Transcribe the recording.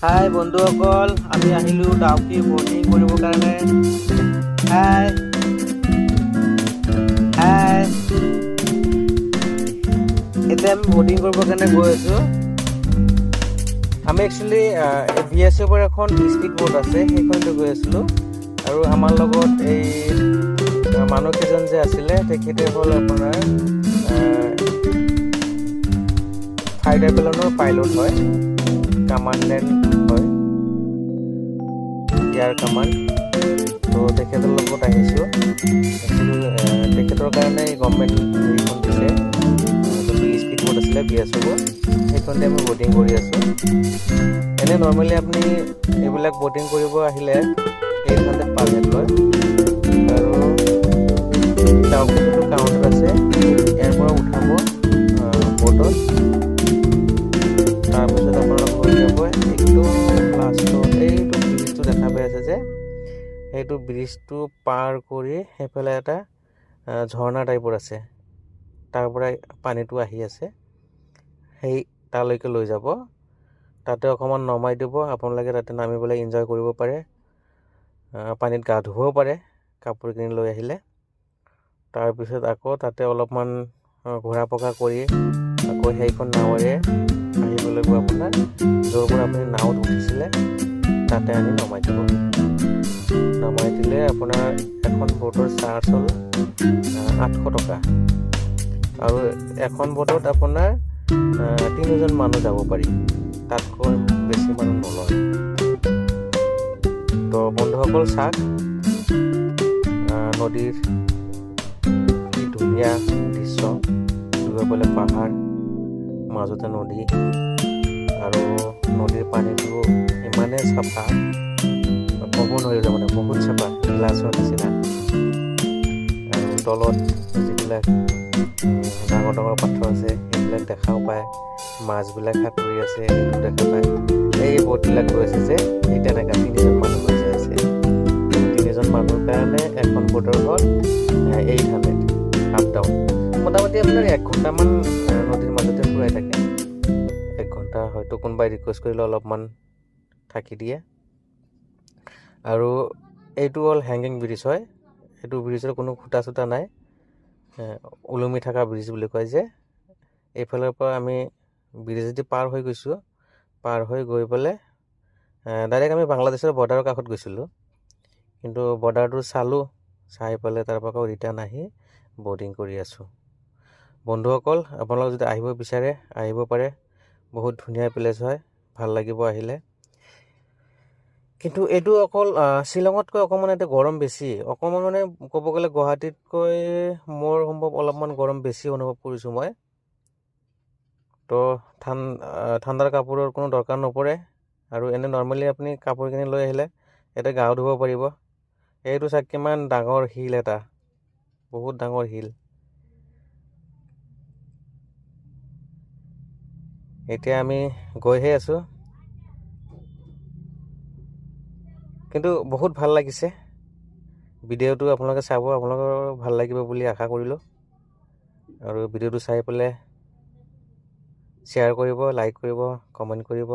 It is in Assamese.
হাই বন্ধুসকল, আমি আহিলোঁ ডাউকি ব'টিং কৰিবৰ কাৰণে। হাই হাই এতিয়া আমি ব'টিং কৰিবৰ কাৰণে গৈ আছোঁ। আমি একচুৱেলি BSF ৰ এখন স্পীড ব'ট আছে, সেইখনতে গৈ আছিলোঁ। আৰু আমাৰ লগত এই মানুহ কেইজন যে আছিলে, তেখেতে হ'ল আপোনাৰ ফাইটাৰ প্লেনৰ পাইলট হয়, কামাণ্ডেণ্ট হয়, এয়াৰ কামাণ্ড। তো তেখেতৰ লগত আহিছোঁ। একচুৱেলি তেখেতৰ কাৰণে গভৰ্ণমেণ্ট হেৰিখন দিছে, যোনটো স্পীড ব'ট আছিলে BSF ৰ, সেইখনতে আমি ব'টিং কৰি আছোঁ। এনে নৰ্মেলি আপুনি এইবিলাক ব'টিং কৰিব আহিলে 800 পাৰ হেড লয়। আৰু ডাউকি যোনটো কাউণ্টাৰ আছে, ইয়াৰ পৰা উঠাব ব'টত। তাৰপিছত আপোনালোক লৈ যাব একদম লাষ্টত এইটো ব্ৰিজটো দেখা পাই আছে যে, সেইটো ব্ৰিজটো পাৰ কৰি সেইফালে এটা ঝৰ্ণা টাইপৰ আছে, তাৰ পৰা পানীটো আহি আছে, সেই তালৈকে লৈ যাব। তাতে অকণমান নমাই দিব, আপোনালোকে তাতে নামি পেলাই এনজয় কৰিব পাৰে, পানীত গা ধুবও পাৰে কাপোৰ কিনি লৈ আহিলে। তাৰপিছত আকৌ তাতে অলপমান ঘূৰা পকা কৰি আকৌ সেইখন নাৱেৰে আহিব লাগিব আপোনাৰ, য'ৰ পৰা আপুনি নাৱত উঠিছিলে তাতে আনি নমাই দিব। নমাই দিলে আপোনাৰ এখন ব'টৰ চাৰ্জ হ'ল 800 টকা। আৰু এখন ব'টত আপোনাৰ 3জন মানুহ যাব পাৰি, তাতকৈ বেছি মানুহ নলয়। তো বন্ধুসকল চাওক নদীৰ কি ধুনীয়া দৃশ্য, দুয়োফালে পাহাৰ, মাজতে নদী, আৰু নদীৰ পানীটো ইমানেই চাফা, ক'ব নোৱাৰিলে মানে বহুত চাফা, গ্লাছৰ নিচিনা। আৰু তলত যিবিলাক ডাঙৰ ডাঙৰ পাথৰ আছে সেইবিলাক দেখাও পায়, মাছবিলাক সাঁতুৰি আছে সেইটো দেখা পায়। এই ব'টবিলাক গৈ আছে যে, এই তেনেকুৱা 3জন মানুহ লৈ যাই আছে। 3জন মানুহৰ কাৰণে এখন ব'টৰ হ'ল 800 আপ ডাউন। মোটামুটি আপোনাৰ 1 ঘণ্টামান নদীৰ মাজতে ফুৰাই থাকে। 1 ঘণ্টা হয়তো কোনোবাই ৰিকুৱেষ্ট কৰিলে অলপমান থাকি দিয়ে। আৰু এইটো হ'ল হেংগিং ব্ৰিজ হয়, এইটো ব্ৰিজৰ কোনো খুটা চুটা নাই, ওলমি থকা ব্ৰিজ বুলি কয় যে। এইফালৰ পৰা আমি ব্ৰিজেদি পাৰ হৈ গৈছোঁ, পাৰ হৈ গৈ পেলাই ডাইৰেক্ট আমি বাংলাদেশৰ বৰ্ডাৰৰ কাষত গৈছিলোঁ। কিন্তু বৰ্ডাৰটো চালোঁ, চাই পেলাই তাৰ পৰা আকৌ ৰিটাৰ্ণ আহি ব'টিং কৰি আছোঁ। বন্ধুসকল, আপোনালোকে যদি আহিব বিচাৰে আহিব পাৰে, বহুত ধুনীয়া প্লেচ হয়, ভাল লাগিব আহিলে। কিন্তু এইটো অকল শ্বিলঙতকৈ অকণমান এতিয়া গৰম বেছি, অকণমান মানে ক'ব গ'লে গুৱাহাটীতকৈ মোৰ সম্ভৱ অলপমান গৰম বেছি অনুভৱ কৰিছোঁ মই। তো ঠাণ্ডাৰ কাপোৰৰ কোনো দৰকাৰ নপৰে। আৰু এনে নৰ্মেলি আপুনি কাপোৰ কিনি লৈ আহিলে ইয়াতে গাও ধুব পাৰিব। এইটো চাওক কিমান ডাঙৰ শিল এটা, বহুত ডাঙৰ শিল। এতিয়া আমি গৈহে আছোঁ, কিন্তু বহুত ভাল লাগিছে। ভিডিঅ'টো আপোনালোকে চাব, আপোনালোকৰ ভাল লাগিব বুলি আশা কৰিলোঁ। আৰু ভিডিঅ'টো চাই পেলাই শ্বেয়াৰ কৰিব, লাইক কৰিব, কমেণ্ট কৰিব।